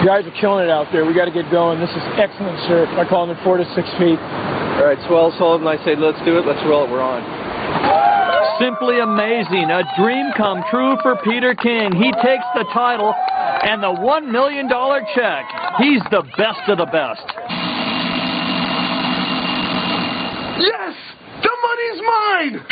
guys are killing it out there. We got to get going. This is excellent surf. I call them 4 to 6 feet. All right, swells hold, and I say, let's do it. Let's roll it. We're on. Simply amazing. A dream come true for Peter King. He takes the title and the $1 million check. He's the best of the best. Yes! The money's mine!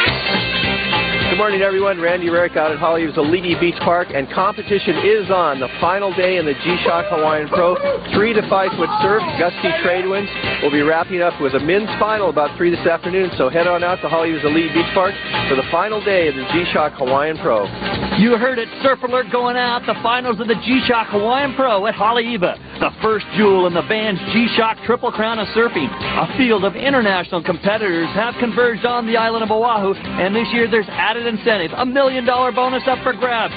Good morning, everyone. Randy Derrek out at Hale'iwa's Layne Beach Park, and competition is on. The final day in the G-Shock Hawaiian Pro. 3 to 5 foot surf, gusty trade winds. We'll be wrapping up with a men's final about 3 this afternoon, so head on out to Hale'iwa's Layne Beach Park for the final day of the G-Shock Hawaiian Pro. You heard it, Surf Alert going out. The finals of the G-Shock Hawaiian Pro at Hale'iwa. The first jewel in the Vans G-Shock Triple Crown of Surfing. A field of international competitors have converged on the island of Oahu, and this year there's added incentive, $1 million bonus up for grabs.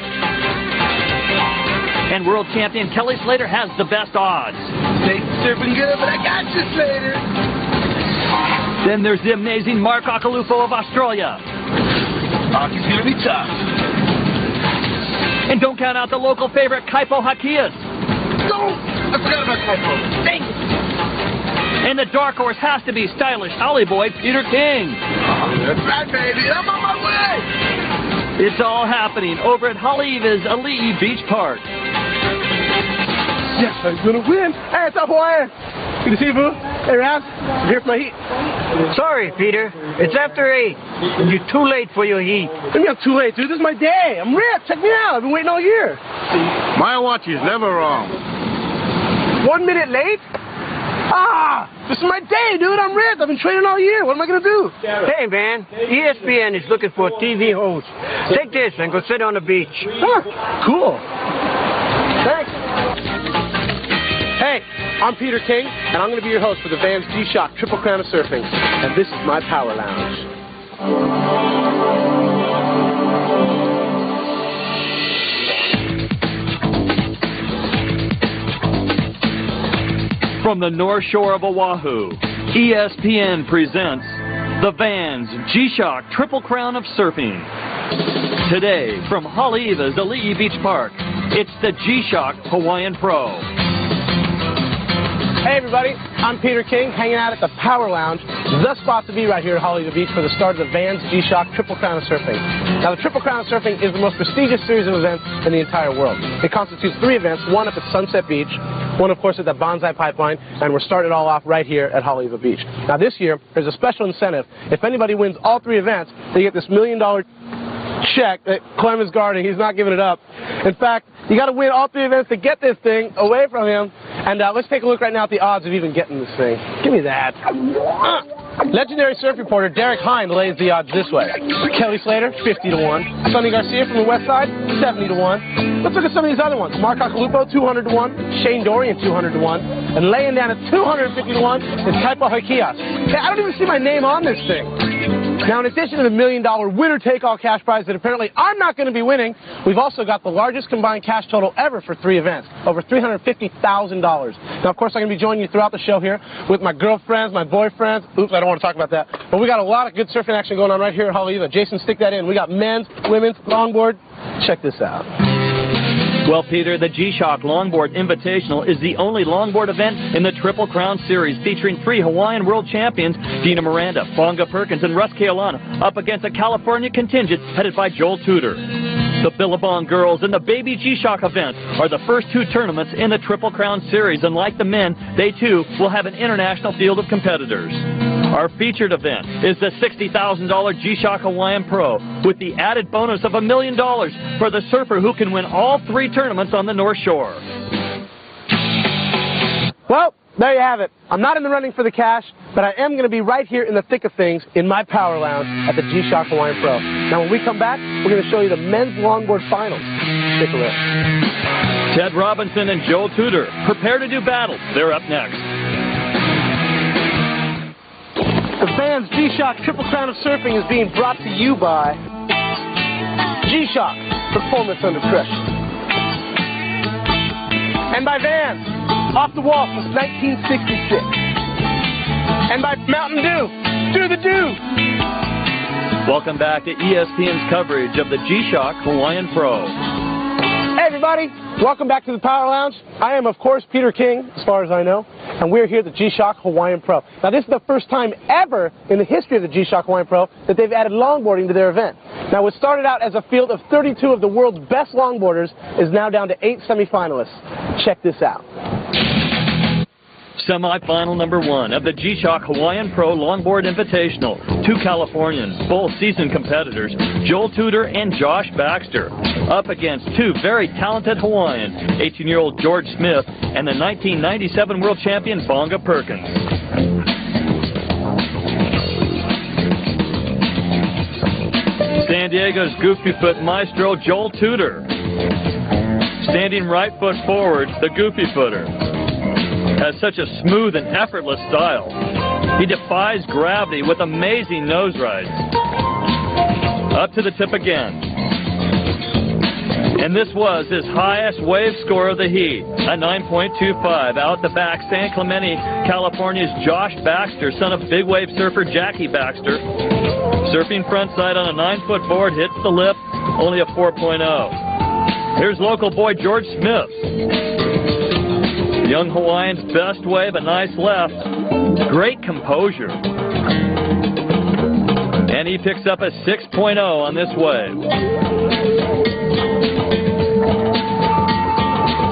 And world champion Kelly Slater has the best odds. Ain't surfing good, but I got you, Slater. Then there's the amazing Mark Akalufo of Australia. Hockey's gonna be tough. And don't count out the local favorite Kaipo Jaquias. Don't! I forgot about Kaipo. Dang it! And the dark horse has to be stylish Ollie boy Peter King. That's right, baby. I'm on my way. It's all happening over at Hale'iwa's Layne Beach Park. Yes, I'm going to win. Hey, it's up, Hawaiian. Good to see you, boo. Hey, Raz. I'm here for my heat. Sorry, Peter. It's after 8. You're too late for your heat. What do you mean I'm too late, dude? This is my day. I'm ripped. Check me out. I've been waiting all year. My watch is never wrong. 1 minute late? Ah! This is my day, dude. I'm ripped. I've been training all year. What am I going to do? Hey, man. ESPN is looking for a TV host. Take this and go sit on the beach. Huh. Cool. Thanks. Hey, I'm Peter King, and I'm going to be your host for the Vans G-Shock Triple Crown of Surfing. And this is my Power Lounge. From the North Shore of Oahu, ESPN presents the Vans G-Shock Triple Crown of Surfing. Today, from Hale'iwa's Layne Beach Park, it's the G-Shock Hawaiian Pro. Hey everybody, I'm Peter King, hanging out at the Power Lounge, the spot to be right here at Hale'iwa Beach for the start of the Vans G-Shock Triple Crown of Surfing. Now the Triple Crown of Surfing is the most prestigious series of events in the entire world. It constitutes 3 events, one up at Sunset Beach, one of course at the Bonsai Pipeline, and we're starting it all off right here at Hale'iwa Beach. Now this year, there's a special incentive. If anybody wins all 3 events, they get this $1 million check that Clem is guarding. He's not giving it up. In fact, you got to win all 3 events to get this thing away from him. And let's take a look right now at the odds of even getting this thing. Give me that. Legendary surf reporter Derrek lays the odds this way. Kelly Slater, 50 to 1. Sonny Garcia from the west side, 70 to 1. Let's look at some of these other ones. Mark Akalufo, 200 to 1. Shane Dorian, 200 to 1. And laying down at 250 to 1 is Kaipo Jaquias. Hey, I don't even see my name on this thing. Now, in addition to the $1 million winner-take-all cash prize that apparently I'm not going to be winning, we've also got the largest combined cash total ever for 3 events, over $350,000. Now, of course, I'm going to be joining you throughout the show here with my girlfriends, my boyfriends. Oops, I don't want to talk about that. But we got a lot of good surfing action going on right here at Hale'iwa. Jason, stick that in. We got men's, women's, longboard. Check this out. Well, Peter, the G-Shock Longboard Invitational is the only longboard event in the Triple Crown Series, featuring 3 Hawaiian world champions, Dino Miranda, Bonga, Perkins, and Keaulana, up against a California contingent headed by Joel Tudor. The Billabong girls and the Baby G-Shock event are the first 2 tournaments in the Triple Crown Series, and like the men, they too will have an international field of competitors. Our featured event is the $60,000 G-Shock Hawaiian Pro, with the added bonus of $1 million for the surfer who can win all 3 tournaments on the North Shore. Well, there you have it. I'm not in the running for the cash, but I am going to be right here in the thick of things in my Power Lounge at the G-Shock Hawaiian Pro. Now, when we come back, we're going to show you the men's longboard finals. Stick around. Ted Robinson and Joel Tudor prepare to do battle. They're up next. The Vans G-Shock Triple Crown of Surfing is being brought to you by G-Shock, Performance Under Pressure. And by Vans, off the wall since 1966. And by Mountain Dew, do the do. Welcome back to ESPN's coverage of the G-Shock Hawaiian Pro. Hey everybody. Welcome back to the Power Lounge. I am, of course, Peter King, as far as I know, and we're here at the G-Shock Hawaiian Pro. Now, this is the first time ever in the history of the G-Shock Hawaiian Pro that they've added longboarding to their event. Now, what started out as a field of 32 of the world's best longboarders is now down to 8 semifinalists. Check this out. Semi-final number 1 of the G-Shock Hawaiian Pro Longboard Invitational. 2 Californians, both seasoned competitors, Joel Tudor and Josh Baxter, up against 2 very talented Hawaiians, 18-year-old George Smith and the 1997 world champion Bonga Perkins. San Diego's goofy foot maestro Joel Tudor. Standing right foot forward, the goofy footer has such a smooth and effortless style. He defies gravity with amazing nose rides. Up to the tip again. And this was his highest wave score of the heat, a 9.25. Out the back, San Clemente, California's Josh Baxter, son of big wave surfer Jackie Baxter. Surfing frontside on a 9-foot board, hits the lip, only a 4.0. Here's local boy George Smith. Young Hawaiian's best wave, a nice left. Great composure. And he picks up a 6.0 on this wave.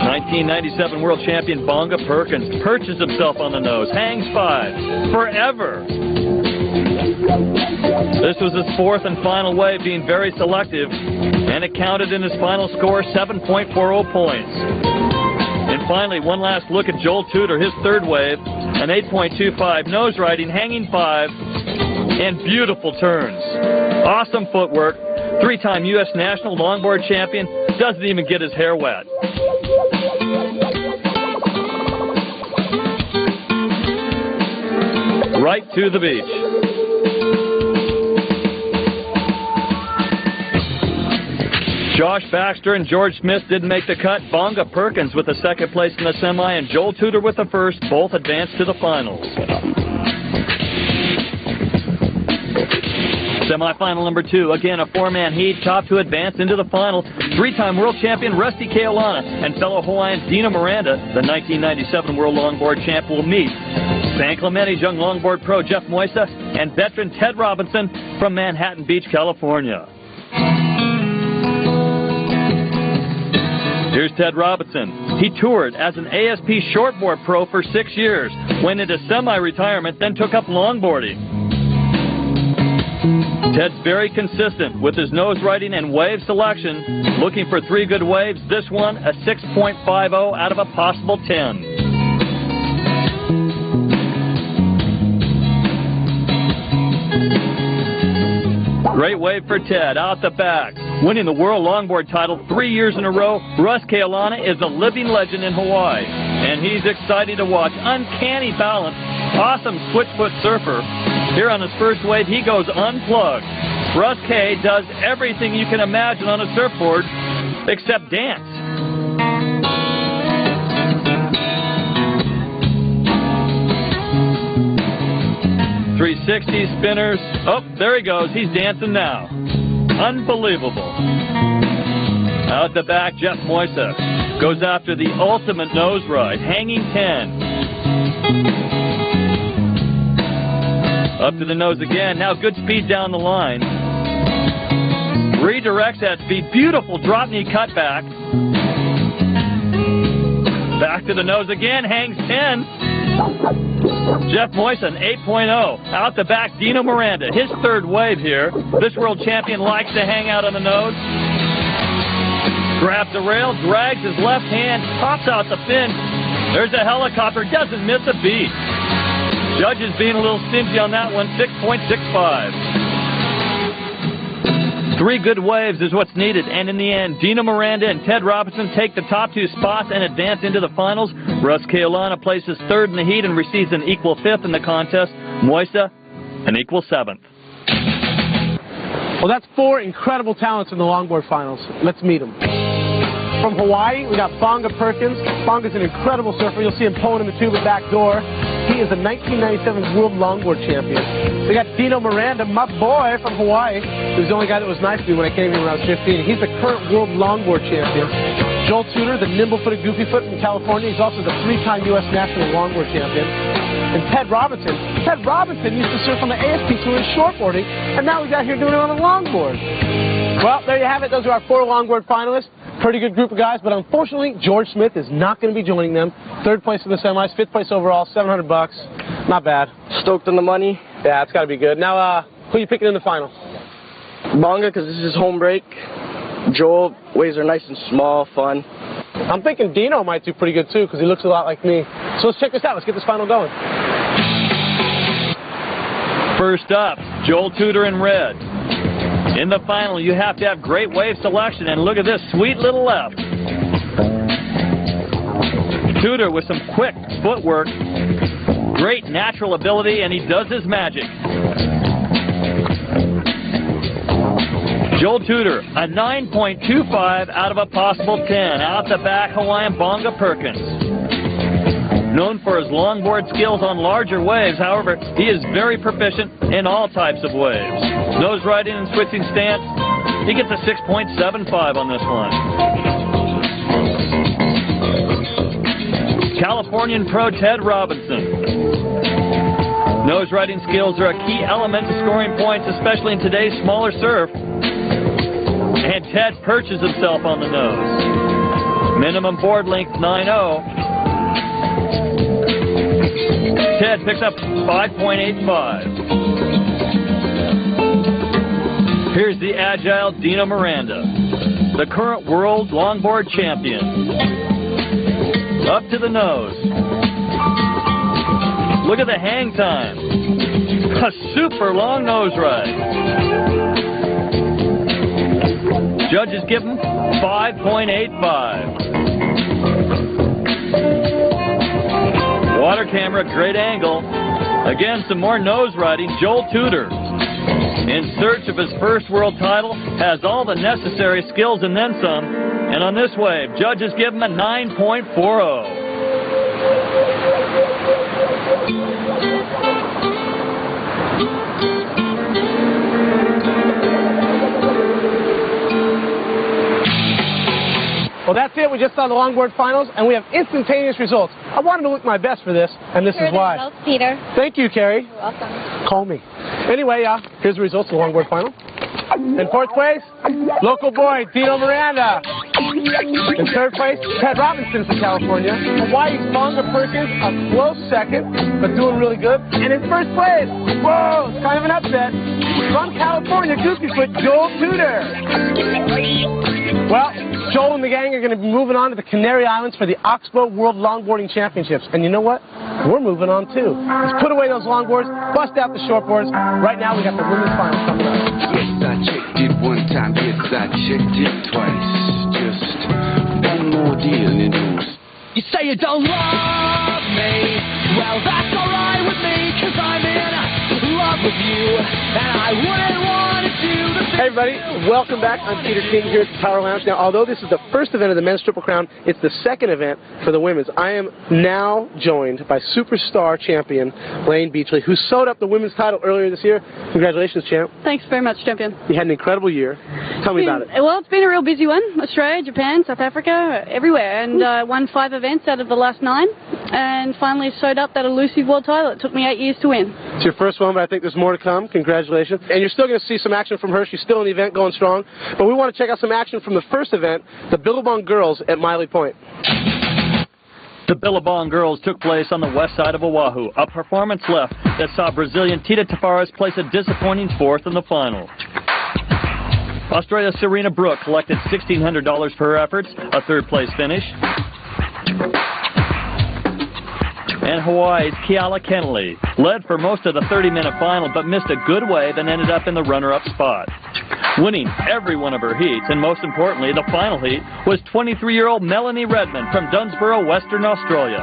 1997 world champion Bonga Perkins perches himself on the nose, hangs 5, forever. This was his 4th and final wave, being very selective, and it counted in his final score, 7.40 points. And finally, one last look at Joel Tudor, his 3rd wave, an 8.25, nose riding, hanging 5, and beautiful turns. Awesome footwork, 3-time U.S. national longboard champion, doesn't even get his hair wet. Right to the beach. Josh Baxter and George Smith didn't make the cut. Bonga Perkins with the 2nd place in the semi, and Joel Tudor with the 1st. Both advanced to the finals. Semi-final number 2. Again, a 4-man heat. Top to advance into the final. 3-time world champion Rusty Keaulana and fellow Hawaiian Dino Miranda, the 1997 world longboard champ, will meet San Clemente's young longboard pro Jeff Moysa and veteran Ted Robinson from Manhattan Beach, California. Here's Ted Robinson. He toured as an ASP shortboard pro for 6 years, went into semi-retirement, then took up longboarding. Ted's very consistent with his nose riding and wave selection, looking for 3 good waves. This one, a 6.50 out of a possible 10. Great wave for Ted, out the back. Winning the world longboard title 3 years in a row, Russ Keaulana is a living legend in Hawaii, and he's exciting to watch. Uncanny balance, awesome switch foot surfer. Here on his 1st wave, he goes unplugged. Russ K does everything you can imagine on a surfboard except dance. .360 spinners. Oh, there he goes. He's dancing now. Unbelievable. Out the back, Jeff Moysa goes after the ultimate nose ride, hanging 10. Up to the nose again. Now good speed down the line. Redirects that speed. Beautiful drop knee cutback. Back to the nose again. Hangs 10. Jeff Moysa, 8.0. Out the back, Dino Miranda, his 3rd wave here. This world champion likes to hang out on the nose. Grabs the rail, drags his left hand, pops out the fin. There's a helicopter, doesn't miss a beat. Judges being a little stingy on that one, 6.65. 3 good waves is what's needed, and in the end, Dino Miranda and Ted Robinson take the top 2 spots and advance into the finals. Russ Keaulana places 3rd in the heat and receives an equal 5th in the contest. Moysa, an equal 7th. Well, that's 4 incredible talents in the longboard finals. Let's meet them. From Hawaii, we got Bonga Perkins. Bonga's an incredible surfer. You'll see him pulling in the tube at back door. He is a 1997 World Longboard champion. We got Dino Miranda, my boy from Hawaii. He was the only guy that was nice to me when I came here when I was 15. He's the current World Longboard champion. Joel Tudor, the nimble-footed goofy-foot from California. He's also the 3-time U.S. National Longboard champion. And Ted Robinson. Ted Robinson used to surf on the ASP Tour in shortboarding, and now he's out here doing it on a longboard. Well, there you have it. Those are our 4 longboard finalists. Pretty good group of guys, but unfortunately, George Smith is not going to be joining them. 3rd place in the semis, 5th place overall, $700. Not bad. Stoked on the money. Yeah, it's got to be good. Now, who are you picking in the final? Bonga, because this is his home break. Joel, waves are nice and small, fun. I'm thinking Dino might do pretty good too, because he looks a lot like me. So let's check this out. Let's get this final going. First up, Joel Tudor in red. In the final, you have to have great wave selection, and look at this sweet little left. Tudor with some quick footwork, great natural ability, and he does his magic. Joel Tudor, a 9.25 out of a possible 10. Out the back, Hawaiian Bonga Perkins. Known for his longboard skills on larger waves, however, he is very proficient in all types of waves. Nose riding and switching stance, he gets a 6.75 on this one. Californian pro Ted Robinson. Nose riding skills are a key element to scoring points, especially in today's smaller surf. And Ted perches himself on the nose. Minimum board length 9.0. Ted picks up 5.85. Here's the agile Dino Miranda, the current world longboard champion. Up to the nose. Look at the hang time. A super long nose ride. Judges give him 5.85. Water camera, great angle. Again, some more nose riding. Joel Tudor, in search of his first world title, has all the necessary skills and then some. And on this wave, judges give him a 9.40. Well, that's it. We just saw the longboard finals, and we have instantaneous results. I wanted to look my best for this, and this is why. Results, Peter. Thank you, Carrie. You're welcome. Call me. Anyway, here's the results of the longboard final. In 4th place, local boy, Dino Miranda. In 3rd place, Ted Robinson from California. Hawaii's Bonga Perkins, a close 2nd, but doing really good. And in 1st place, whoa, it's kind of an upset, from California, Goofyfoot, Joel Tudor. Well, Joel and the gang are going to be moving on to the Canary Islands for the Oxbow World Longboarding Championships. And you know what? We're moving on too. Let's put away those longboards, bust out the shortboards. Right now, we got the women's final coming up. Yes, I checked it one time. Yes, I checked it twice. Just one more deal and it You say you don't love me. Well, that's alright with me, 'cause I'm in love with you, and I wouldn't want to do the Hey everybody, welcome back. I'm Peter King here at the Power Lounge. Now, although this is the first event of the Men's Triple Crown, it's the 2nd event for the women's. I am now joined by superstar champion Layne Beachley, who sewed up the women's title earlier this year. Congratulations, champ. Thanks very much, champion. You had an incredible year. Tell me about it. Well, it's been a real busy one. Australia, Japan, South Africa, everywhere, and won 5 events out of the last 9, and finally sewed up that elusive world title. It took me 8 years to win. It's your first one, but I think there's more to come. Congratulations. And you're still going to see some action from her. She's still in the event going strong. But we want to check out some action from the first event, the Billabong girls at Miley Point. The Billabong girls took place on the west side of Oahu. A performance left that saw Brazilian Tita Tavares place a disappointing 4th in the final. Australia's Serena Brooke collected $1,600 for her efforts, a 3rd place finish. And Hawaii's Keaulana led for most of the 30-minute final, but missed a good wave and ended up in the runner-up spot. Winning every one of her heats, and most importantly, the final heat, was 23-year-old Melanie Redman from Dunsborough, Western Australia.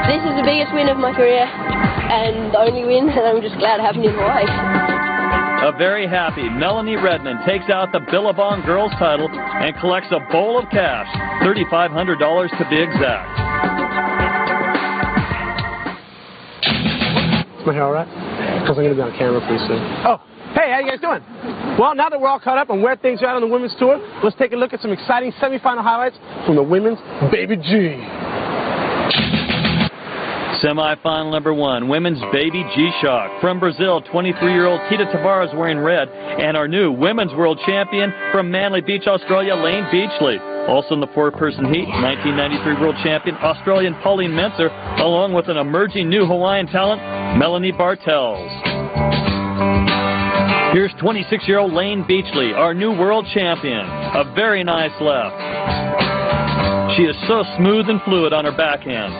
This is the biggest win of my career, and the only win, and I'm just glad it happened in Hawaii. A very happy Melanie Redman takes out the Billabong girls title and collects a bowl of cash, $3,500 to be exact. Is my hair all right? Because I'm going to be on camera pretty soon. Oh, hey, how you guys doing? Well, now that we're all caught up on where things are at on the women's tour, let's take a look at some exciting semifinal highlights from the women's Baby G. Semi-final number 1, women's Baby G-Shock. From Brazil, 23-year-old Tita Tavares wearing red, and our new women's world champion from Manly Beach, Australia, Layne Beachley. Also in the four-person heat, 1993 world champion Australian Pauline Menczer, along with an emerging new Hawaiian talent, Melanie Bartels. Here's 26-year-old Layne Beachley, our new world champion. A very nice left. She is so smooth and fluid on her backhand.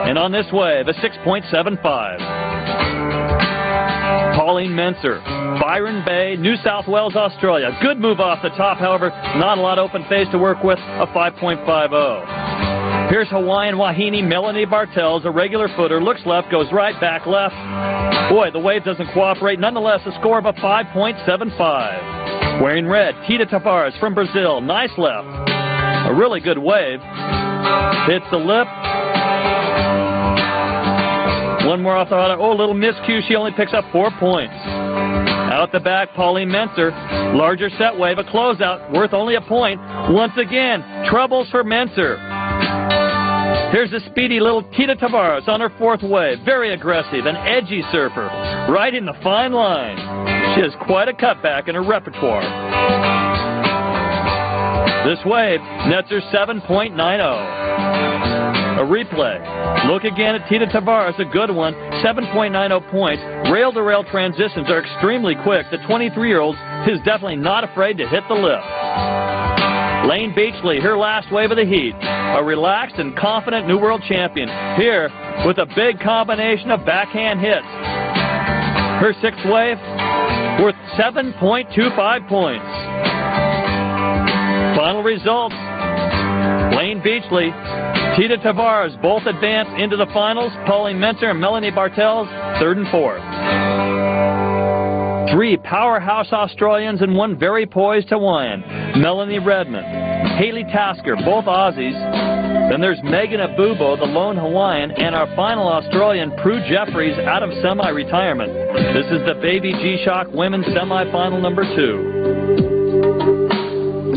And on this wave, a 6.75. Pauline Menczer, Byron Bay, New South Wales, Australia. Good move off the top, however, not a lot of open face to work with, a 5.50. Here's Hawaiian Wahine Melanie Bartels, a regular footer, looks left, goes right, back left. Boy, the wave doesn't cooperate. Nonetheless, a score of a 5.75. Wearing red, Tita Tavares from Brazil, nice left. A really good wave. Hits the lip. One more off the auto. Oh, a little miscue. She only picks up 4 points. Out the back, Pauline Menczer. Larger set wave, a closeout, worth only a point. Once again, troubles for Menczer. Here's a speedy little Tita Tavares on her fourth wave. Very aggressive, an edgy surfer. Right in the fine line. She has quite a cutback in her repertoire. This wave, Menczer 7.90. A replay. Look again at Tita Tavares, a good one, 7.90 points. Rail-to-rail transitions are extremely quick. The 23-year-old is definitely not afraid to hit the lip. Layne Beachley, her last wave of the heat. A relaxed and confident new world champion. Here, with a big combination of backhand hits. Her sixth wave, worth 7.25 points. Final results. Layne Beachley, Tita Tavares both advance into the finals. Pauline Menczer and Melanie Bartels, third and fourth. Three powerhouse Australians and one very poised Hawaiian. Melanie Redman, Haley Tasker, both Aussies. Then there's Megan Abubo, the lone Hawaiian, and our final Australian, Prue Jeffries, out of semi-retirement. This is the Baby G-Shock Women's Semi-Final number 2.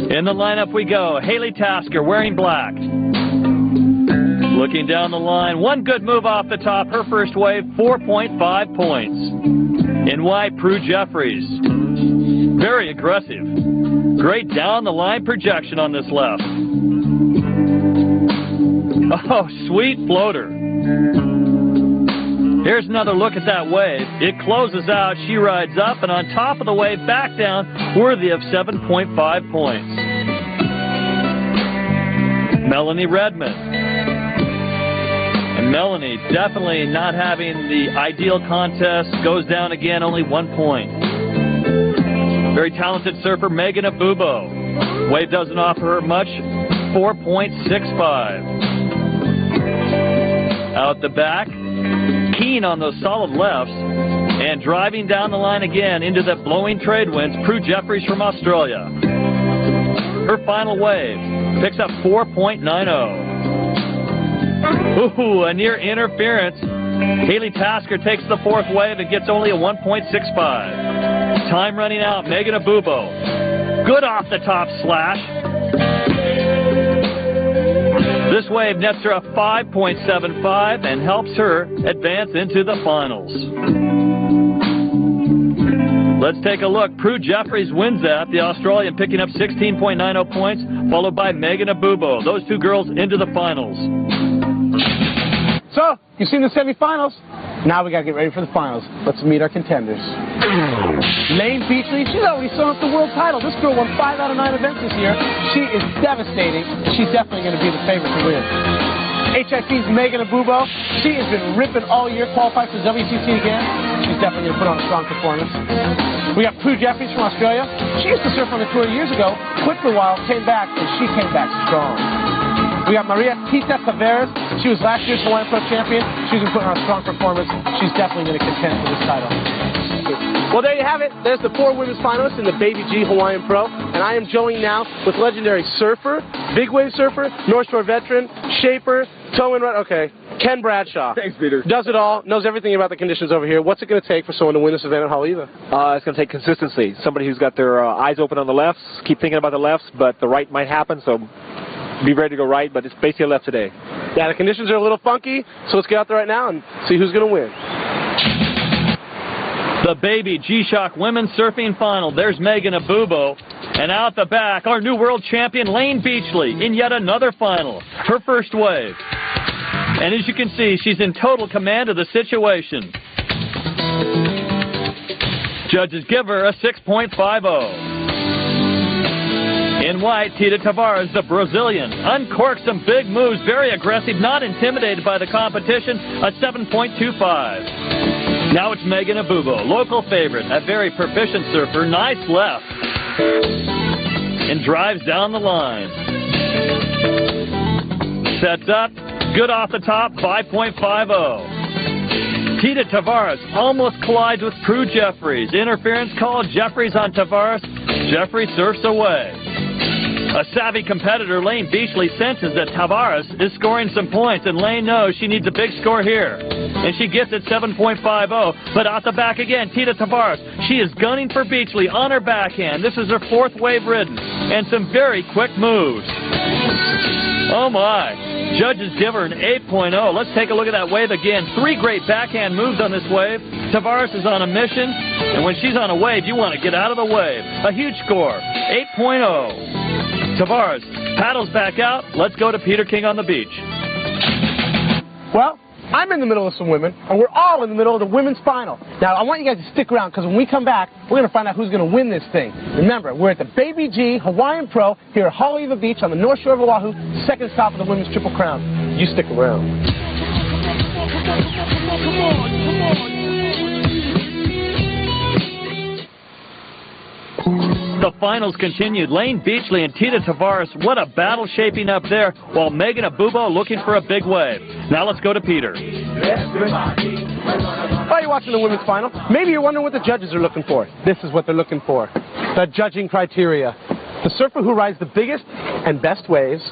In the lineup we go. Haley Tasker wearing black. Looking down the line, one good move off the top. Her first wave, 4.5 points. In white, Prue Jeffries. Very aggressive. Great down-the-line projection on this left. Oh, sweet floater. Here's another look at that wave. It closes out. She rides up, and on top of the wave, back down, worthy of 7.5 points. Melanie Redman. And Melanie definitely not having the ideal contest. Goes down again, only 1 point. Very talented surfer, Megan Abubo. Wave doesn't offer her much, 4.65. Out the back, keen on those solid lefts, and driving down the line again into the blowing trade winds, Prue Jeffries from Australia. Her final wave picks up 4.90. Ooh, a near interference. Haley Tasker takes the fourth wave and gets only a 1.65. Time running out, Megan Abubo. Good off the top slash. This wave nets her a 5.75 and helps her advance into the finals. Let's take a look. Prue Jeffries wins that, the Australian picking up 16.90 points, followed by Megan Abubo. Those two girls into the finals. So, you've seen the semifinals. Now we got to get ready for the finals. Let's meet our contenders. Layne Beachley, she's already sewn up the world title. This girl won 5 out of 9 events this year. She is devastating. She's definitely going to be the favorite to win. HIP's Megan Abubo, she has been ripping all year, qualified for WCC again. She's definitely going to put on a strong performance. We got Prue Jeffries from Australia. She used to surf on the tour years ago, quit for a while, came back, and she came back strong. We got Tita Tavares. She was last year's Hawaiian Pro champion. She's been putting on a strong performance. She's definitely going to contend for this title. Well, there you have it. There's the 4 women's finalists in the Baby G Hawaiian Pro. And I am joined now with legendary surfer, big wave surfer, North Shore veteran, shaper, toe-in run. Okay, Ken Bradshaw. Thanks, Peter. Does it all, knows everything about the conditions over here. What's it going to take for someone to win this event at Hale'iwa? It's going to take consistency. Somebody who's got their eyes open on the lefts, keep thinking about the lefts, but the right might happen, so be ready to go right, but it's basically left today. Yeah, the conditions are a little funky, so let's get out there right now and see who's going to win. The Baby G-Shock Women's Surfing Final. There's Megan Abubo. And out the back, our new world champion, Layne Beachley, in yet another final. Her first wave. And as you can see, she's in total command of the situation. Judges give her a 6.50. In white, Tita Tavares, the Brazilian, uncorked some big moves, very aggressive, not intimidated by the competition, a 7.25. Now it's Megan Abubo, local favorite, a very proficient surfer, nice left, and drives down the line. Sets up, good off the top, 5.50. Tita Tavares almost collides with Prue Jeffries. Interference call, Jeffries on Tavares. Jeffries surfs away. A savvy competitor, Layne Beachley, senses that Tavares is scoring some points, and Layne knows she needs a big score here. And she gets it 7.50, but out the back again, Tita Tavares. She is gunning for Beachley on her backhand. This is her 4th wave ridden, and some very quick moves. Oh my. Judges give her an 8.0. Let's take a look at that wave again. 3 great backhand moves on this wave. Tavares is on a mission, and when she's on a wave, you want to get out of the wave. A huge score, 8.0. Tavares paddles back out. Let's go to Peter King on the beach. Well, I'm in the middle of some women, and we're all in the middle of the women's final. Now, I want you guys to stick around, because when we come back, we're going to find out who's going to win this thing. Remember, we're at the Baby G Hawaiian Pro here at Hale'iwa Beach on the North Shore of Oahu, second stop of the Women's Triple Crown. You stick around. Come on. The finals continued. Layne Beachley and Tita Tavares, what a battle shaping up there, while Megan Abubo looking for a big wave. Now let's go to Peter. While you're watching the women's final, maybe you're wondering what the judges are looking for. This is what they're looking for. The judging criteria. The surfer who rides the biggest and best waves,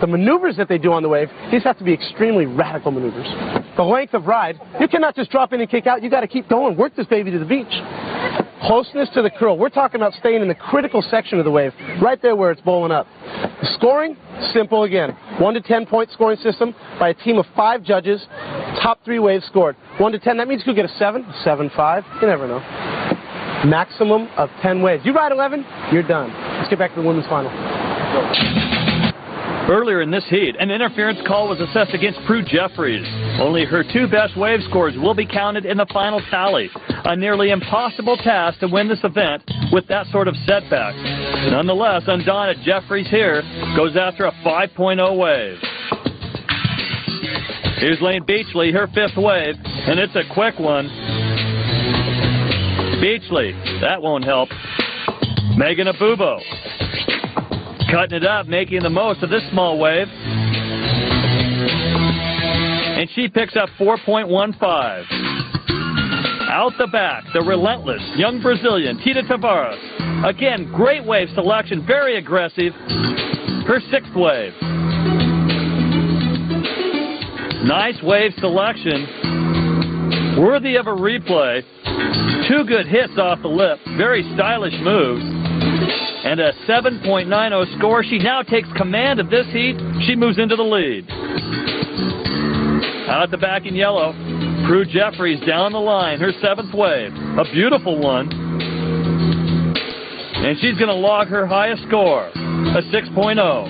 the maneuvers that they do on the wave, these have to be extremely radical maneuvers. The length of ride, you cannot just drop in and kick out. You got to keep going. Work this baby to the beach. Closeness to the curl. We're talking about staying in the critical section of the wave, right there where it's bowling up. The scoring, simple again. 1 to 10 point scoring system by a team of 5 judges. Top 3 waves scored. 1 to 10, that means you could get a 7, 7.5. You never know. Maximum of 10 waves. You ride 11, you're done. Let's get back to the women's final. Earlier in this heat, an interference call was assessed against Prue Jeffries. Only her 2 best wave scores will be counted in the final tally. A nearly impossible task to win this event with that sort of setback. Nonetheless, undaunted, Jeffries here goes after a 5.0 wave. Here's Layne Beachley, her 5th wave, and it's a quick one. Beachley, that won't help. Megan Abubo, cutting it up, making the most of this small wave. And she picks up 4.15. Out the back, the relentless young Brazilian, Tita Tavares. Again, great wave selection, very aggressive. Her 6th wave. Nice wave selection. Worthy of a replay. 2 good hits off the lip, very stylish moves. And a 7.90 score. She now takes command of this heat. She moves into the lead. Out the back in yellow, Prue Jeffries down the line, her 7th wave. A beautiful one. And she's going to log her highest score, a 6.0.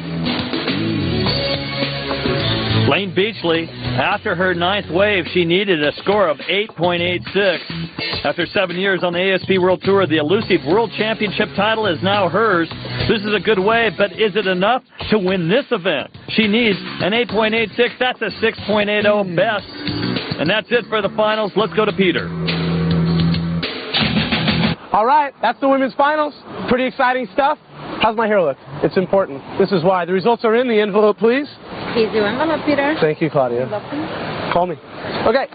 Layne Beachley, after her 9th wave, she needed a score of 8.86. After 7 years on the ASP World Tour, the elusive World Championship title is now hers. This is a good wave, but is it enough to win this event? She needs an 8.86. That's a 6.80 best. And that's it for the finals. Let's go to Peter. All right, that's the women's finals. Pretty exciting stuff. How's my hair look? It's important. This is why. The results are in the envelope, please. Here's your envelope, Peter. Thank you, Claudia. You're welcome. Call me. Okay.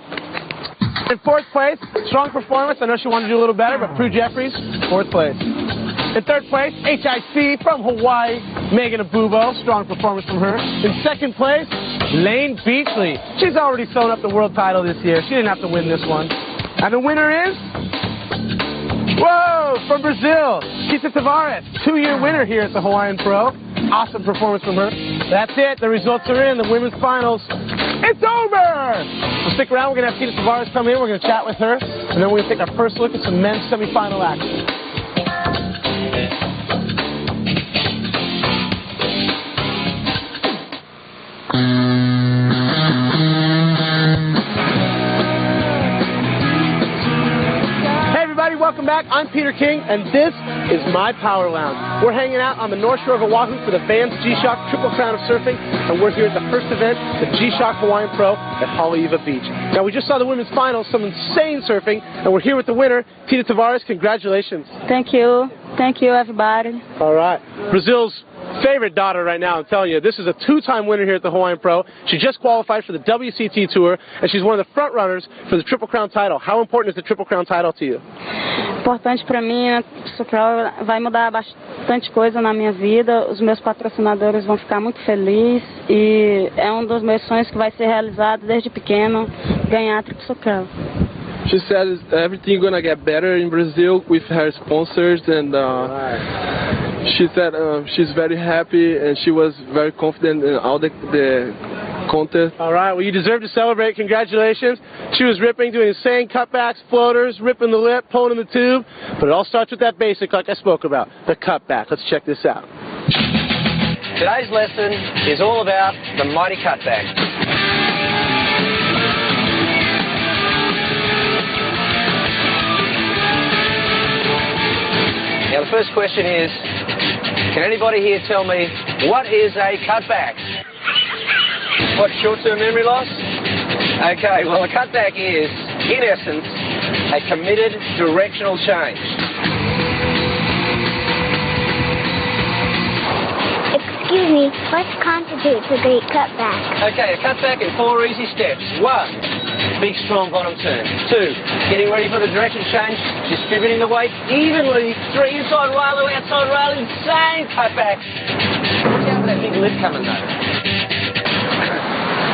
In fourth place, strong performance. I know she wanted to do a little better, but Prue Jeffries, fourth place. In third place, HIC from Hawaii, Megan Abubo, strong performance from her. In second place, Layne Beachley. She's already sewn up the world title this year. She didn't have to win this one. And the winner is, whoa, from Brazil, Tita Tavares, 2-year winner here at the Hawaiian Pro. Awesome performance from her. That's it. The results are in. The women's finals. It's over! So stick around. We're going to have Tita Tavares come in. We're going to chat with her. And then we're going to take our first look at some men's semifinal action. Welcome back. I'm Peter King, and this is my Power Lounge. We're hanging out on the North Shore of Oahu for the Vans G-Shock Triple Crown of Surfing, and we're here at the first event, the G-Shock Hawaiian Pro at Hale'iwa Beach. Now, we just saw the women's finals, some insane surfing, and we're here with the winner, Tita Tavares. Congratulations. Thank you. Thank you, everybody. All right. Brazil's favorite daughter right now, I'm telling you. This is a 2-time winner here at the Hawaiian Pro. She just qualified for the WCT Tour, and she's one of the front runners for the Triple Crown title. How important is the Triple Crown title to you? Importante para mim, isso vai mudar bastante coisa na minha vida. Os meus patrocinadores vão ficar muito felizes e é dos meus sonhos que vai ser realizado desde pequeno, ganhar a Triple Crown. She said everything gonna get better in Brazil with her sponsors, and she said she's very happy and she was very confident in all the contest. All right, well, you deserve to celebrate. Congratulations. She was ripping, doing insane cutbacks, floaters, ripping the lip, pulling in the tube. But it all starts with that basic, like I spoke about, the cutback. Let's check this out. Today's lesson is all about the mighty cutback. Now, the first question is, can anybody here tell me what is a cutback? What, short-term memory loss? Okay, well, a cutback is, in essence, a committed directional change. Excuse me, what constitutes a great cutback? Okay, a cutback in 4 easy steps. 1, big strong bottom turn. 2, getting ready for the direction change, distributing the weight evenly. 3, inside rail, outside rail, insane cutbacks. Watch out for that big lift coming though.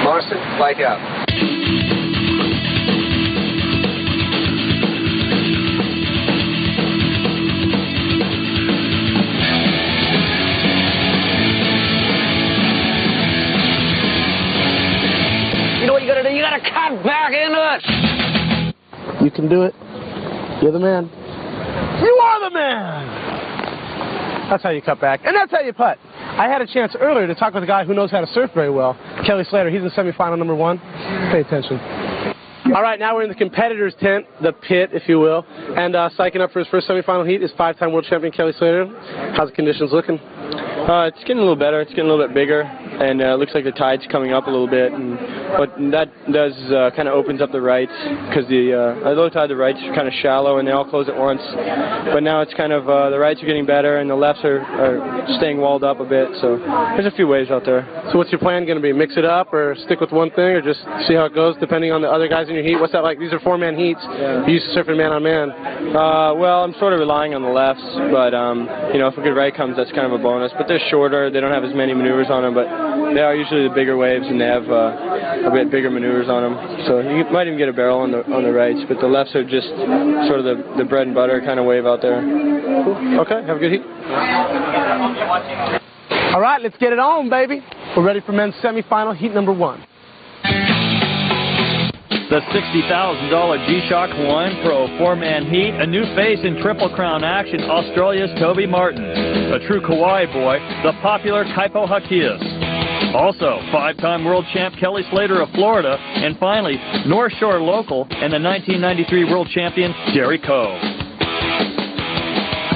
Morrison, wake up. You know what you gotta do? You gotta cut back into it. You can do it. You're the man. You are the man! That's how you cut back, and that's how you putt. I had a chance earlier to talk with a guy who knows how to surf very well, Slater. He's in semifinal number 1. Pay attention. All right, now we're in the competitor's tent, the pit, if you will, and psyching up for his first semifinal heat is 5-time world champion Slater. How's the conditions looking? It's getting a little better. It's getting a little bit bigger, and it looks like the tide's coming up a little bit. But that does kind of opens up the rights, because the low tide, the rights are kind of shallow, and they all close at once. But now it's kind of, the rights are getting better, and the lefts are staying walled up a bit. So there's a few waves out there. So what's your plan going to be? Mix it up, or stick with one thing, or just see how it goes, depending on the other guys in your heat? What's that like? These are 4-man heats. Yeah. You used to surfing man-on-man. Well, I'm sort of relying on the lefts, but, you know, if a good right comes, that's kind of a bonus. But they're shorter. They don't have as many maneuvers on them, but they are usually the bigger waves, and they have a bit bigger maneuvers on them. So you might even get a barrel on the rights, but the lefts are just sort of the bread and butter kind of wave out there. Cool. Okay, have a good heat. All right, let's get it on, baby. We're ready for men's semifinal heat number 1. The $60,000 G-Shock Hawaiian Pro 4-man heat, a new face in Triple Crown action, Australia's Toby Martin. A true Kauai boy, the popular Kaipo Jaquias. Also, 5-time world champ Slater of Florida, and finally, North Shore local and the 1993 world champion Derrek.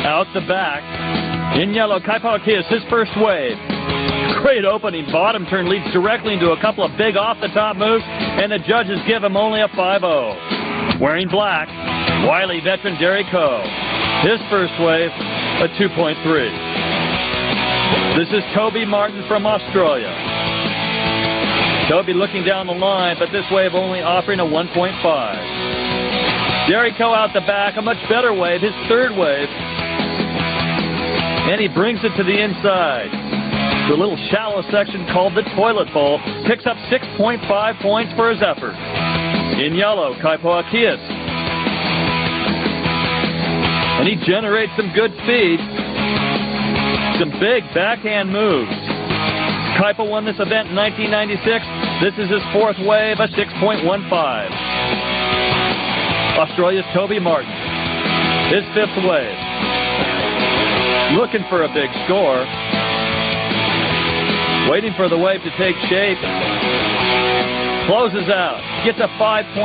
Out the back, in yellow, Kaipo Jaquias, his first wave. Great opening bottom turn, leads directly into a couple of big off-the-top moves, and the judges give him only a 5-0. Wearing black, wily veteran Derrek. His first wave, a 2.3. This is Toby Martin from Australia. Toby looking down the line, but this wave only offering a 1.5. Derrek out the back, a much better wave, his third wave. And he brings it to the inside. The little shallow section called the toilet bowl picks up 6.5 points for his effort. In yellow, Kaipo, and he generates some good speed. Some big backhand moves. Kaipo won this event in 1996. This is his fourth wave, a 6.15. Australia's Toby Martin, his fifth wave. Looking for a big score. Waiting for the wave to take shape. Closes out. Gets a 5.50.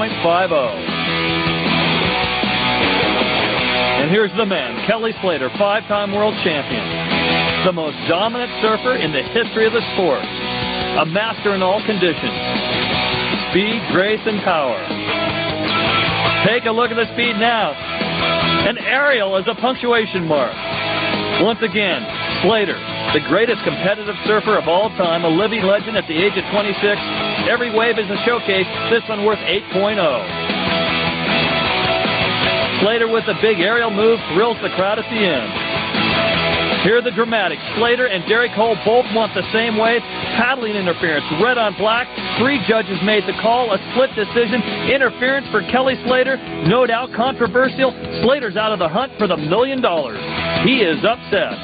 And here's the man, Kelly Slater, 5-time world champion. The most dominant surfer in the history of the sport. A master in all conditions. Speed, grace, and power. Take a look at the speed now. An aerial as a punctuation mark. Once again, Slater, the greatest competitive surfer of all time, a living legend at the age of 26. Every wave is a showcase, this one worth 8.0. Slater with the big aerial move thrills the crowd at the end. Here are the dramatics. Slater and Derrek both want the same wave. Paddling interference, red on black. 3 judges made the call, a split decision. Interference for Kelly Slater, no doubt controversial. Slater's out of the hunt for the $1 million. He is upset.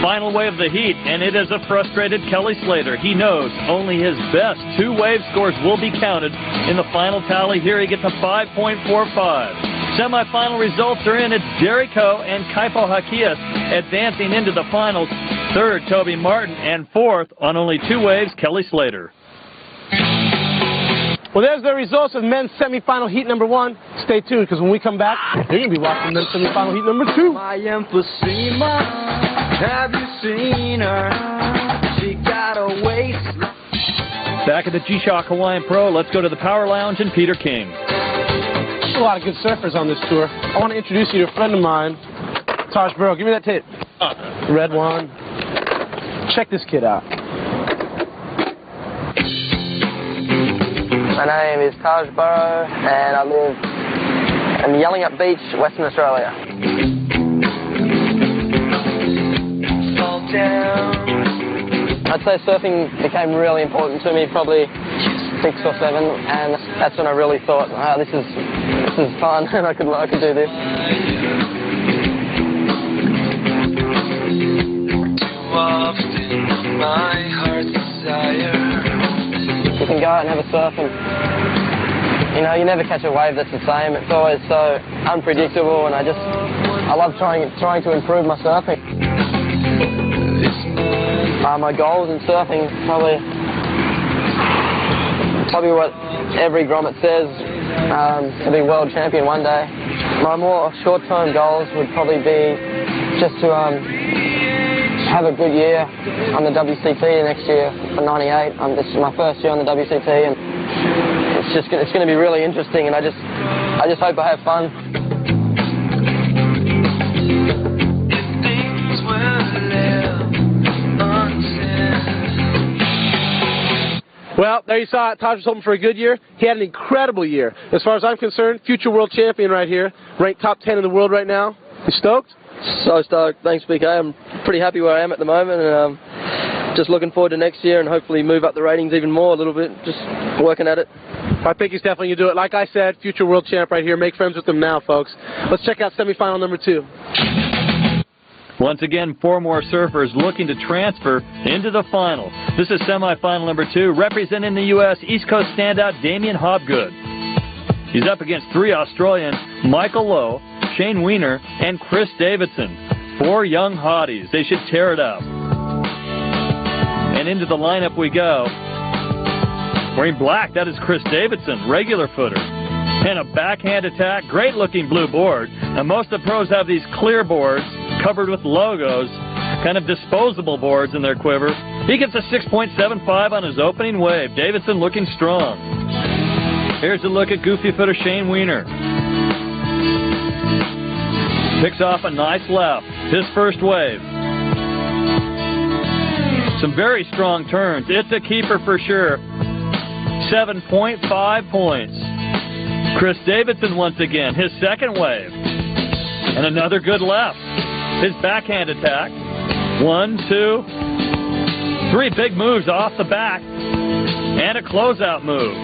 Final wave of the heat, and it is a frustrated Kelly Slater. He knows only his best 2 wave scores will be counted in the final tally. Here he gets a 5.45. Semi-final results are in. It's Derrek and Kaipo advancing into the finals. Third, Toby Martin, and fourth, on only 2 waves, Kelly Slater. Well, there's the results of men's semifinal heat number 1. Stay tuned, because when we come back, you're going to be watching men's semifinal heat number 2. My emphysema, have you seen her? She got a waist. Back at the G-Shock Hawaiian Pro, let's go to the Power Lounge and Peter King. There's a lot of good surfers on this tour. I want to introduce you to a friend of mine, Burrow. Give me that tape. Red one. Check this kid out. My name is Burrow, and I live in Yellingup Beach, Western Australia. I'd say surfing became really important to me probably 6 or 7, and that's when I really thought, oh, this is fun, and I could do this. Too often my heart's desire. You can go out and have a surf, and you never catch a wave that's the same. It's always so unpredictable, and I love trying to improve my surfing. My goals in surfing probably what every grommet says, to be world champion one day. My more short-term goals would probably be just to have a good year on the WCT next year for 98. This is my first year on the WCT, and it's going to be really interesting, and I just hope I have fun. Well, there you saw it. Taj was hoping for a good year. He had an incredible year. As far as I'm concerned, future world champion right here. Ranked top 10 in the world right now. You stoked? So stoked. Thanks, BK. I'm pretty happy where I am at the moment, and just looking forward to next year and hopefully move up the ratings even more a little bit. Just working at it. I think he's definitely going to do it. Like I said, future world champ right here. Make friends with him now, folks. Let's check out semifinal number 2. Once again, 4 more surfers looking to transfer into the final. This is semifinal number 2, representing the U.S. East Coast standout Damien Hobgood. He's up against 3 Australians, Michael Lowe, Shane Wehner, and Chris Davidson. 4 young hotties. They should tear it up. And into the lineup we go. Wearing black, that is Chris Davidson, regular footer. And a backhand attack, great looking blue board. Now most of the pros have these clear boards covered with logos, kind of disposable boards in their quiver. He gets a 6.75 on his opening wave. Davidson looking strong. Here's a look at goofy footer Shane Wehner. Picks off a nice left, his first wave. Some very strong turns. It's a keeper for sure. 7.5 points. Chris Davidson once again, his second wave. And another good left. His backhand attack. 1, 2, 3 big moves off the back. And a closeout move.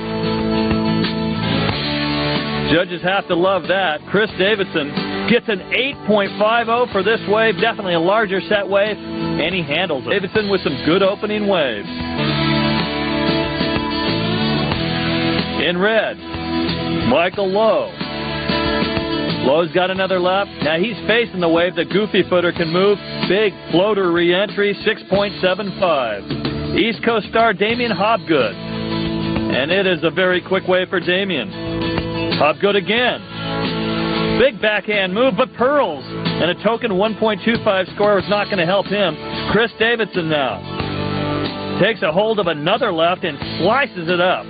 Judges have to love that. Chris Davidson gets an 8.50 for this wave. Definitely a larger set wave. And he handles it. Davidson with some good opening waves. In red, Michael Lowe. Lowe's got another left. Now he's facing the wave. The goofy footer can move. Big floater re-entry, 6.75. East Coast star Damien Hobgood. And it is a very quick wave for Damien. Hobgood again. Big backhand move, but pearls. And a token 1.25 score was not going to help him. Chris Davidson now. Takes a hold of another left and slices it up.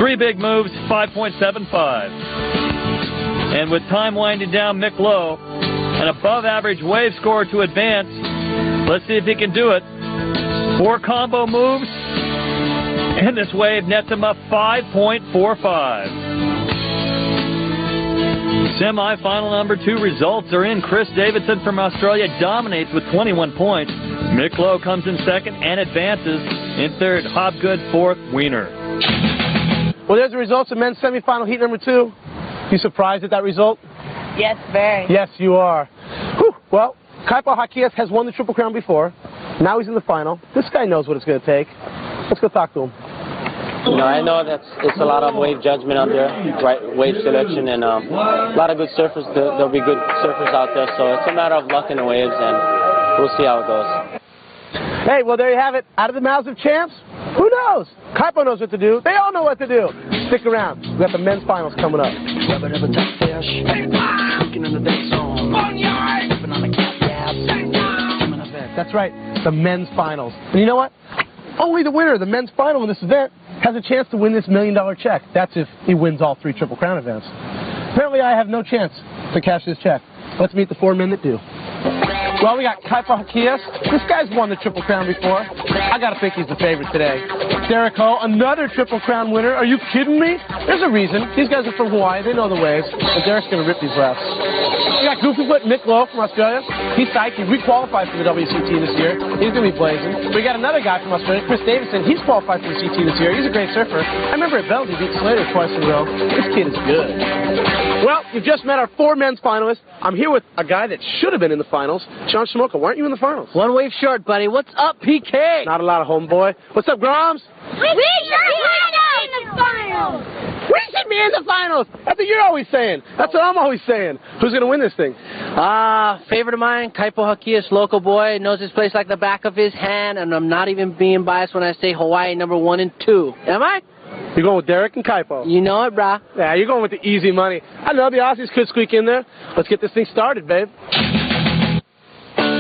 3 big moves, 5.75. And with time winding down, Mick Lowe, an above-average wave score to advance. Let's see if he can do it. 4 combo moves, and this wave nets him up 5.45. Semi-final number 2 results are in. Chris Davidson from Australia dominates with 21 points. Mick Lowe comes in second and advances. In third, Hobgood, fourth, Wehner. Well, there's the results of men's semifinal heat number 2. You surprised at that result? Yes, very. Yes, you are. Whew. Well, Kaipo Jaquias has won the Triple Crown before. Now he's in the final. This guy knows what it's going to take. Let's go talk to him. You know, I know that it's a lot of wave judgment out there, right? Wave selection, and a lot of good surfers. There'll be good surfers out there, so it's a matter of luck in the waves, and we'll see how it goes. Hey, well, there you have it. Out of the mouths of champs, who knows? Kaipo knows what to do. They all know what to do. Stick around. We've got the men's finals coming up. That's right, the men's finals. And you know what? Only the winner of the men's final in this event has a chance to win this $1 million check. That's if he wins all 3 Triple Crown events. Apparently I have no chance to cash this check. Let's meet the 4 men that do. Well, we got Kaipo Jaquias. This guy's won the Triple Crown before. I gotta think he's the favorite today. Derrek, another Triple Crown winner. Are you kidding me? There's a reason. These guys are from Hawaii. They know the waves. And Derrek's gonna rip these laughs. We got Goofyfoot Mick Lowe from Australia. He's psyched. He re-qualified for the WCT this year. He's gonna be blazing. We got another guy from Australia, Chris Davidson. He's qualified for the CT this year. He's a great surfer. I remember at Bellevue, he beat Slater twice in a row. This kid is good. Well, you've just met our 4 men's finalists. I'm here with a guy that should have been in the finals. Sean Shimoka, weren't you in the finals? 1 wave short, buddy. What's up, PK? Not a lot of homeboy. What's up, Groms? We should be in the finals! We should be in the finals! That's what you're always saying. That's what I'm always saying. Who's going to win this thing? Favorite of mine, Kaipo Jaquias, local boy, knows this place like the back of his hand, and I'm not even being biased when I say Hawaii number 1 and 2. Am I? You're going with Derrek and Kaipo. You know it, brah. Yeah, you're going with the easy money. I know the Aussies could squeak in there. Let's get this thing started, babe.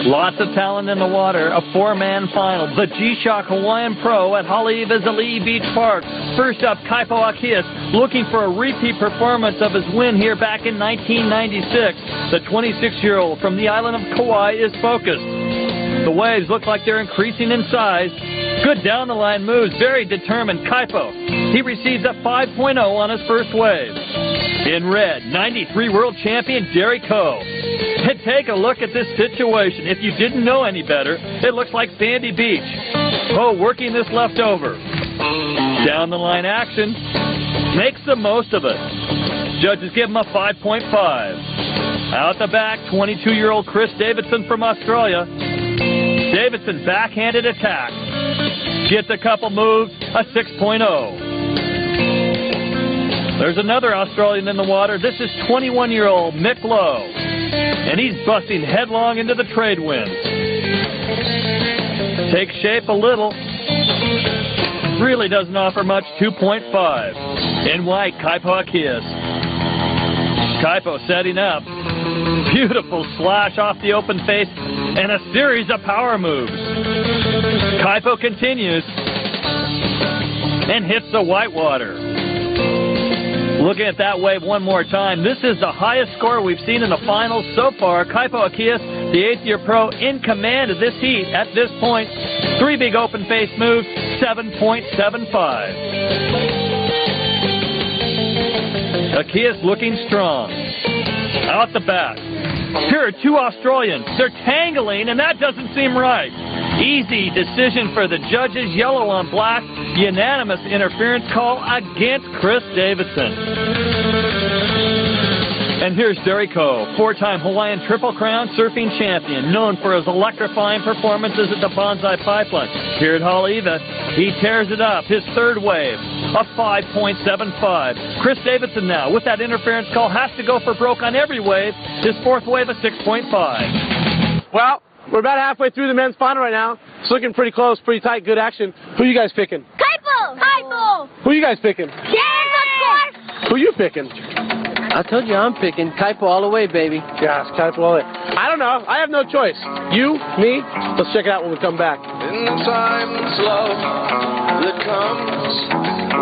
Lots of talent in the water. A 4-man final. The G-Shock Hawaiian Pro at Haleiwa's Ali'i Beach Park. First up, Kaipo Jaquias, looking for a repeat performance of his win here back in 1996. The 26-year-old from the island of Kauai is focused. The waves look like they're increasing in size. Good down-the-line moves, very determined. Kaipo, he receives a 5.0 on his first wave. In red, 93 world champion Derrek. And take a look at this situation. If you didn't know any better, it looks like Sandy Beach. Working this left over. Down-the-line action. Makes the most of it. Judges give him a 5.5. Out the back, 22-year-old Chris Davidson from Australia. Davidson backhanded attack. Gets a couple moves, a 6.0. There's another Australian in the water. This is 21-year-old Mick Lowe. And he's busting headlong into the trade winds. Takes shape a little. Really doesn't offer much, 2.5. In white, Kaipo Jaquias. Kaipo setting up. Beautiful slash off the open face and a series of power moves. Kaipo continues and hits the whitewater. Looking at that wave one more time, this is the highest score we've seen in the finals so far. Kaipo Jaquias, the 8th-year pro, in command of this heat at this point. 3 big open face moves, 7.75. Jaquias looking strong. Out the back. Here are two Australians. They're tangling, and that doesn't seem right. Easy decision for the judges. Yellow on black. Unanimous interference call against Chris Davidson. And here's Derrek, four-time Hawaiian Triple Crown surfing champion, known for his electrifying performances at the Bonsai Pipeline. Here at Hale'iwa, he tears it up. His third wave, a 5.75. Chris Davidson now, with that interference call, has to go for broke on every wave. His fourth wave, a 6.5. Well, we're about halfway through the men's final right now. It's looking pretty close, pretty tight, good action. Who you guys picking? Kaipo! Kaipo! Who you guys picking? Yes, of course! Who you picking? I told you I'm picking Kaipo all the way, baby. Yes, Kaipo all the way. I don't know. I have no choice. You, me, let's check it out when we come back. In the timeless love that comes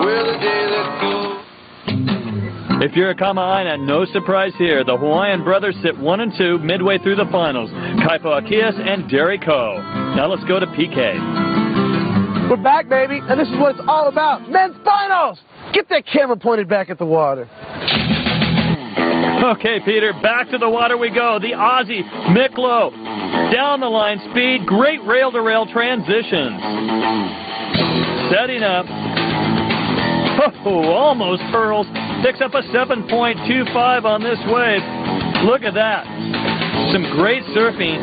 with a day that goes. If you're a Kamehaina, no surprise here. The Hawaiian brothers sit 1 and 2 midway through the finals. Kaipo Jaquias and Derrek. Now let's go to PK. We're back, baby, and this is what it's all about. Men's finals! Get that camera pointed back at the water. Okay, Peter, back to the water we go. The Aussie, Mick Lowe. Down the line speed, great rail-to-rail transitions. Setting up. Oh, almost pearls. Picks up a 7.25 on this wave. Look at that. Some great surfing.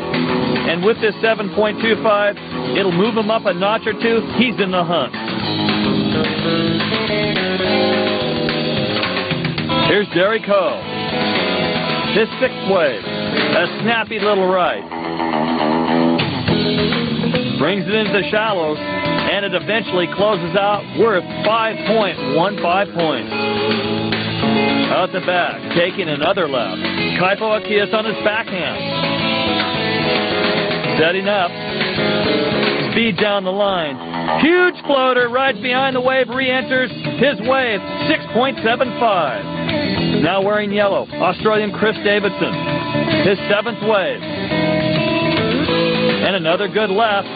And with this 7.25, it'll move him up a notch or two. He's in the hunt. Here's Derrek. His sixth wave, a snappy little right. Brings it into the shallows, and it eventually closes out worth 5.15 points. Out the back, taking another left. Kaipo Jaquias on his backhand. Setting up. Speed down the line. Huge floater, rides behind the wave, re-enters his wave, 6.75. Now wearing yellow, Australian Chris Davidson. His seventh wave. And another good left,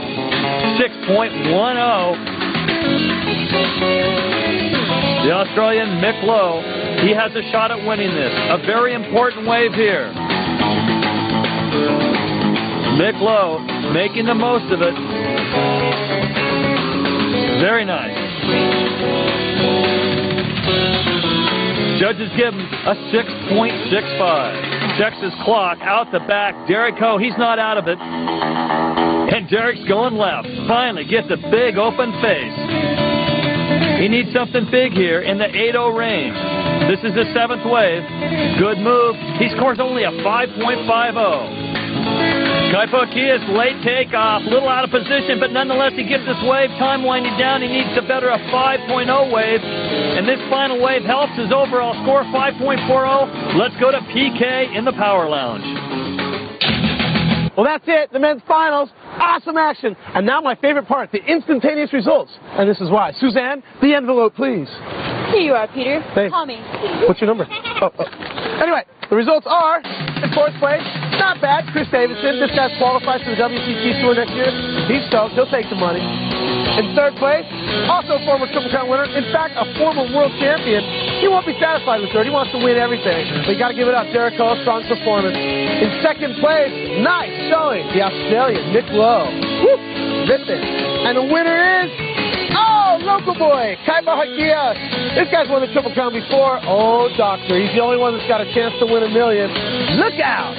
6.10. The Australian Mick Lowe, he has a shot at winning this. A very important wave here. Mick Lowe making the most of it. Very nice. Judges give him a 6.65. Checks his clock, out the back. Derrek, he's not out of it. And Derrek's going left. Finally gets a big open face. He needs something big here in the 8.0 range. This is his seventh wave. Good move. He scores only a 5.50. Kaipo Jaquias, late takeoff, little out of position, but nonetheless he gets this wave time winding down. He needs to better a 5.0 wave, and this final wave helps his overall score, 5.40. Let's go to PK in the Power Lounge. Well, that's it, the men's finals. Awesome action. And now my favorite part, the instantaneous results. And this is why. Suzanne, the envelope, please. Here you are, Peter. Hey. Call me. What's your number? Anyway, the results are, in fourth place, not bad, Chris Davidson. This guy's qualified for the WCT Tour next year. He's stoked. He'll take some money. In third place, also a former Triple Crown winner. In fact, a former world champion. He won't be satisfied with third. He wants to win everything. But you got to give it up. Derrek, strong performance. In second place, nice showing, the Australian Mick Lowe. Woo! Ripping. And the winner is, local boy, Kaipo Jaquias. This guy's won the Triple Crown before. Oh, doctor, he's the only one that's got a chance to win $1 million. Look out!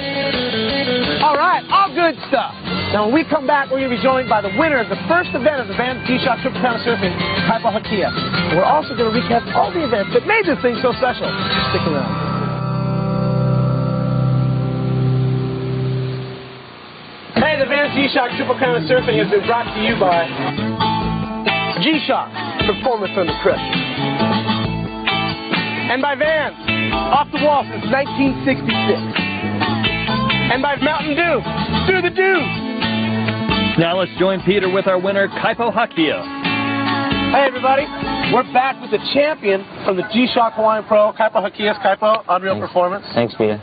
All right, all good stuff. Now, when we come back, we're going to be joined by the winner of the first event of the Vans G-Shock Triple Crown Surfing, Kaipo Jaquias. We're also going to recap all the events that made this thing so special. Stick around. Hey, the Vans G-Shock Triple Crown Surfing has been brought to you by G-Shock, performance under pressure. And by Vans, off the wall since 1966. And by Mountain Dew, do the dew. Now let's join Peter with our winner, Kaipo Jaquias. Hey everybody, we're back with the champion from the G-Shock Hawaiian Pro, Kaipo Jaquias. Kaipo, unreal performance. Thanks, Peter.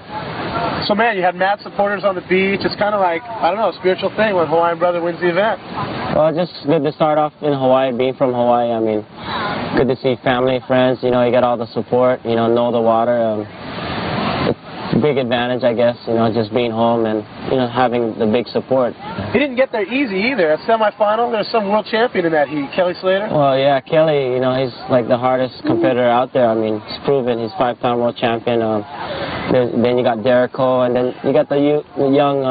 So man, you had mad supporters on the beach. It's kind of like, I don't know, a spiritual thing when Hawaiian brother wins the event. Well, just good to start off in Hawaii, being from Hawaii. I mean, good to see family, friends. You know, you get all the support. You know the water. It's a big advantage, I guess. You know, just being home and having the big support. He didn't get there easy either. A semifinal, there's some world champion in that heat, Kelly Slater. Well, yeah, Kelly. You know, he's like the hardest competitor out there. I mean, he's proven. He's 5-time world champion. Then you got Derrek, and then you got the young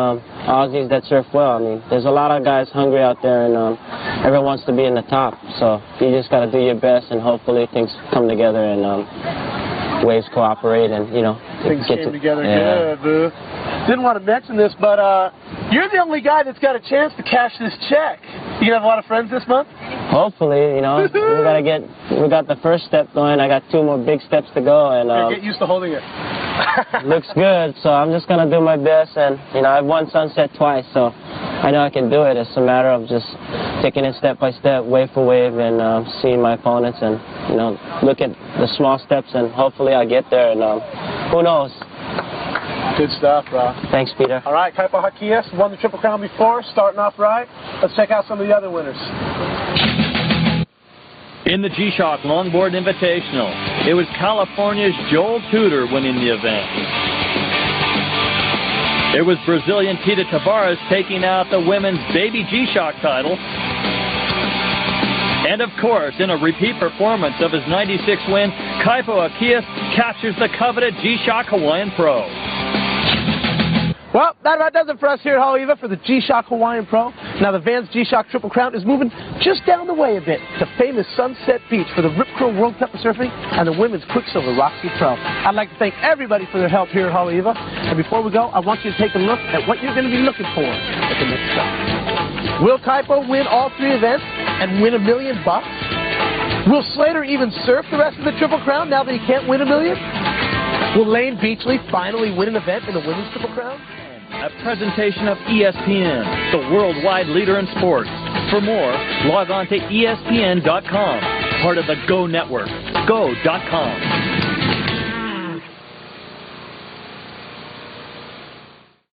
Aussies that surf well. I mean, there's a lot of guys hungry out there, and everyone wants to be in the top. So you just got to do your best, and hopefully things come together and waves cooperate, and things get came together good, boo. Didn't want to mention this, but you're the only guy that's got a chance to cash this check. You gonna have a lot of friends this month? Hopefully, we got the first step going. I got 2 more big steps to go, and get used to holding it. looks good. So I'm just gonna do my best, and I've won Sunset twice, so I know I can do it. It's a matter of just taking it step by step, wave for wave, and seeing my opponents, and look at the small steps, and hopefully I get there. And who knows? Good stuff, bro. Thanks, Peter. All right, Kaipo Jaquias won the Triple Crown before, starting off right. Let's check out some of the other winners. In the G-Shock Longboard Invitational, it was California's Joel Tudor winning the event. It was Brazilian Tita Tavares taking out the women's Baby G-Shock title. And of course, in a repeat performance of his 96 win, Kaipo Jaquias captures the coveted G-Shock Hawaiian Pro. Well, that about does it for us here at Hale'iwa for the G-Shock Hawaiian Pro. Now the Vans G-Shock Triple Crown is moving just down the way a bit to famous Sunset Beach for the Rip Curl World Cup of Surfing and the Women's Quicksilver Roxy Pro. I'd like to thank everybody for their help here at Hale'iwa. And before we go, I want you to take a look at what you're going to be looking for at the next stop. Will Kaipo win all 3 events and win $1 million? Will Slater even surf the rest of the Triple Crown now that he can't win $1 million? Will Layne Beachley finally win an event in the Women's Triple Crown? A presentation of ESPN, the worldwide leader in sports. For more, log on to ESPN.com, part of the Go Network. Go.com.